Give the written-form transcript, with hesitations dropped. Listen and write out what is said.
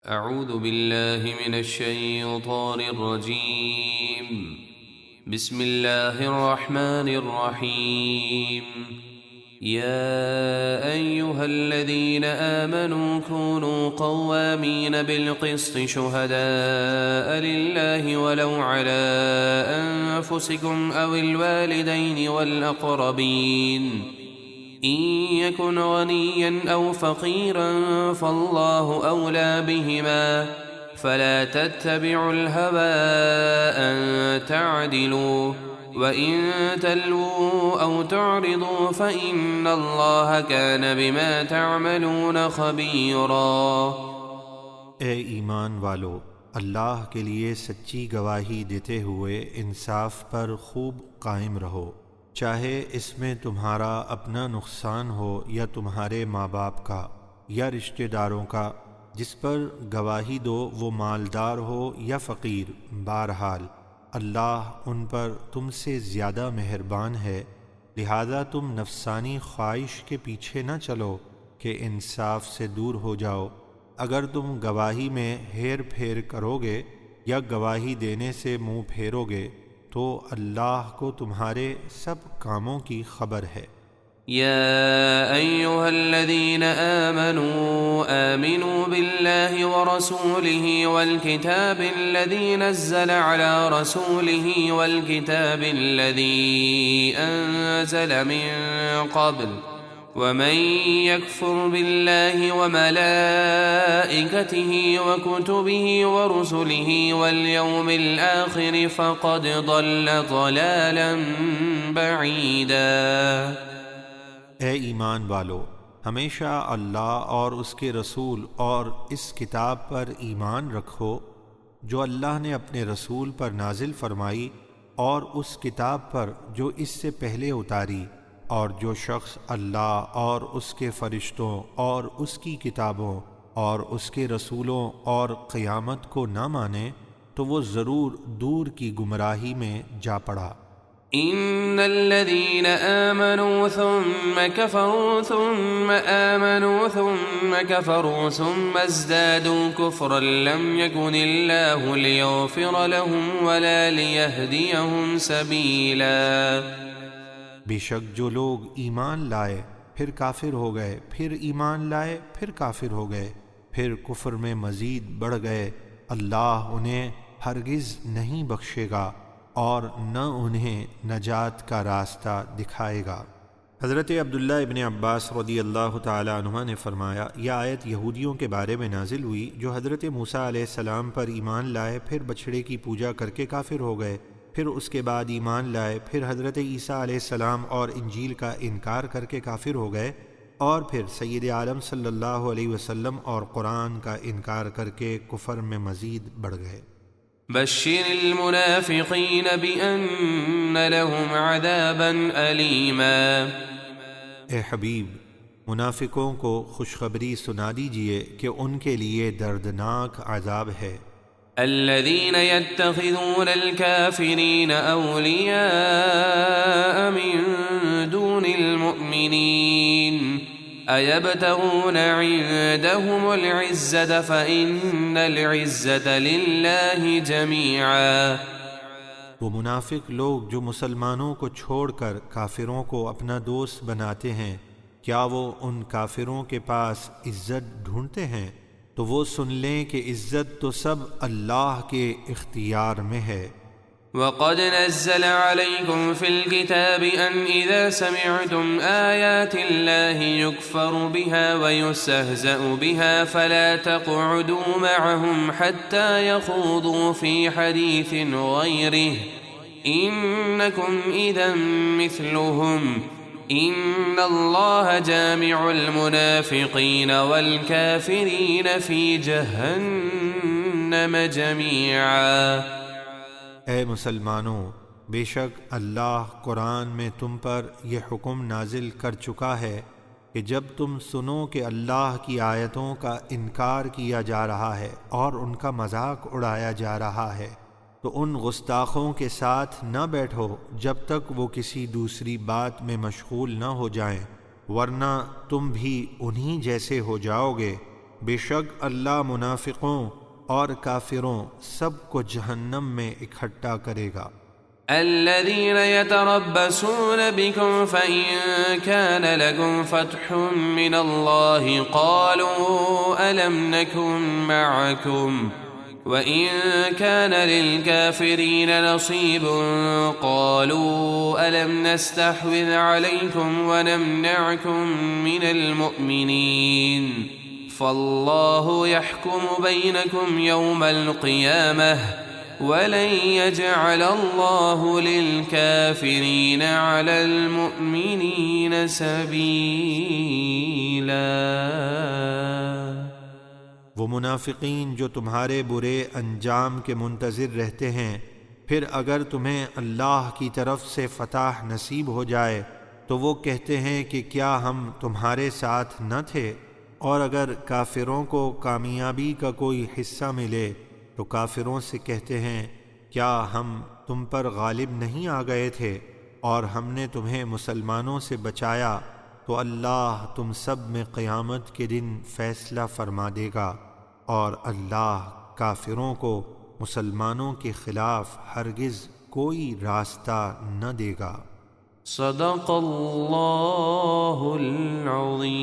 اعوذ باللہ من الشیطان الرجیم بسم اللہ الرحمن الرحیم یا ایہا الذین آمنوا كونوا قوامین بالقسط شہداء للہ ولو علی انفسکم او الوالدین والاقربین إن يكن غنيا أو فقيرا فالله أولى بهما فلا تتبعوا الهوى أن تعدلوا وإن تلووا أو تعرضوا فإن الله كان بما تعملون خبيرا۔ اے ایمان والو، اللہ کے لیے سچی گواہی دیتے ہوئے انصاف پر خوب قائم رہو، چاہے اس میں تمہارا اپنا نقصان ہو یا تمہارے ماں باپ کا یا رشتہ داروں کا۔ جس پر گواہی دو وہ مالدار ہو یا فقیر، بہرحال اللہ ان پر تم سے زیادہ مہربان ہے، لہذا تم نفسانی خواہش کے پیچھے نہ چلو کہ انصاف سے دور ہو جاؤ۔ اگر تم گواہی میں ہیر پھیر کرو گے یا گواہی دینے سے منہ پھیرو گے تو اللہ کو تمہارے سب کاموں کی خبر ہے۔ يا أيها الذين آمنوا بالله ورسوله والكتاب الذي نزل على رسوله والكتاب الذي أنزل من قبل ومن يكفر بالله وملائكته وكتبه ورسله واليوم الآخر فقد ضل ضلالا بعيدا۔ اے ایمان والو، ہمیشہ اللہ اور اس کے رسول اور اس کتاب پر ایمان رکھو جو اللہ نے اپنے رسول پر نازل فرمائی اور اس کتاب پر جو اس سے پہلے اتاری، اور جو شخص اللہ اور اس کے فرشتوں اور اس کی کتابوں اور اس کے رسولوں اور قیامت کو نہ مانے تو وہ ضرور دور کی گمراہی میں جا پڑا۔ ان الذين آمنوا ثم كفروا ثم آمنوا ثم كفروا ثم ازدادوا كفرا لم يكن الله ليغفر لهم ولا ليهديهم سبيلا۔ بے شک جو لوگ ایمان لائے پھر کافر ہو گئے، پھر ایمان لائے پھر کافر ہو گئے، پھر کفر میں مزید بڑھ گئے، اللہ انہیں ہرگز نہیں بخشے گا اور نہ انہیں نجات کا راستہ دکھائے گا۔ حضرت عبداللہ ابن عباس رضی اللہ تعالی عنہما نے فرمایا، یہ آیت یہودیوں کے بارے میں نازل ہوئی جو حضرت موسیٰ علیہ السلام پر ایمان لائے پھر بچھڑے کی پوجا کر کے کافر ہو گئے، پھر اس کے بعد ایمان لائے، پھر حضرت عیسیٰ علیہ السلام اور انجیل کا انکار کر کے کافر ہو گئے، اور پھر سید عالم صلی اللہ علیہ وسلم اور قرآن کا انکار کر کے کفر میں مزید بڑھ گئے۔ بشر المنافقین بأن لهم عذابا ألیما۔ اے حبیب، منافقوں کو خوشخبری سنا دیجئے کہ ان کے لیے دردناک عذاب ہے۔ الذين يتخذون الكافرين أولياء من دون المؤمنين أيبتغون عندهم العزة فإن العزة لله جميعا۔ وہ منافق لوگ جو مسلمانوں کو چھوڑ کر کافروں کو اپنا دوست بناتے ہیں، کیا وہ ان کافروں کے پاس عزت ڈھونڈتے ہیں؟ تو وہ سن لیں کہ عزت تو سب اللہ کے اختیار میں ہے۔ وَقَدْ نَزَّلَ عَلَيْكُمْ فِي الْكِتَابِ أَنْ إِذَا سَمِعْتُمْ آيَاتِ اللَّهِ يُكْفَرُ بِهَا وَيُسْتَهْزَأُ بِهَا فَلَا تَقْعُدُوا مَعَهُمْ حَتَّى يَخُوضُوا فِي حَدِيثٍ غَيْرِهِ إِنَّكُمْ إِذًا مِثْلُهُمْ ان اللہ جامع المنافقین والکافرین فی جہنم جمیعا۔ اے مسلمانوں، بے شک اللہ قرآن میں تم پر یہ حکم نازل کر چکا ہے کہ جب تم سنو کہ اللہ کی آیتوں کا انکار کیا جا رہا ہے اور ان کا مذاق اڑایا جا رہا ہے تو ان گستاخوں کے ساتھ نہ بیٹھو جب تک وہ کسی دوسری بات میں مشغول نہ ہو جائیں، ورنہ تم بھی انہی جیسے ہو جاؤ گے۔ بے شک اللہ منافقوں اور کافروں سب کو جہنم میں اکٹھا کرے گا۔ الذين يتربصون بكم فإن كان لكم فتح من الله قالوا ألم نكن معكم وإن كان للكافرين نصيب قالوا ألم نستحوذ عليكم ونمنعكم من المؤمنين فالله يحكم بينكم يوم القيامة وَلَن يَجْعَلَ اللَّهُ لِلْكَافِرِينَ عَلَى الْمُؤْمِنِينَ سَبِيلًا۔ وہ منافقین جو تمہارے برے انجام کے منتظر رہتے ہیں، پھر اگر تمہیں اللہ کی طرف سے فتح نصیب ہو جائے تو وہ کہتے ہیں کہ کیا ہم تمہارے ساتھ نہ تھے، اور اگر کافروں کو کامیابی کا کوئی حصہ ملے تو کافروں سے کہتے ہیں کیا ہم تم پر غالب نہیں آ گئے تھے اور ہم نے تمہیں مسلمانوں سے بچایا، تو اللہ تم سب میں قیامت کے دن فیصلہ فرما دے گا، اور اللہ کافروں کو مسلمانوں کے خلاف ہرگز کوئی راستہ نہ دے گا۔ صدق اللہ العظیم۔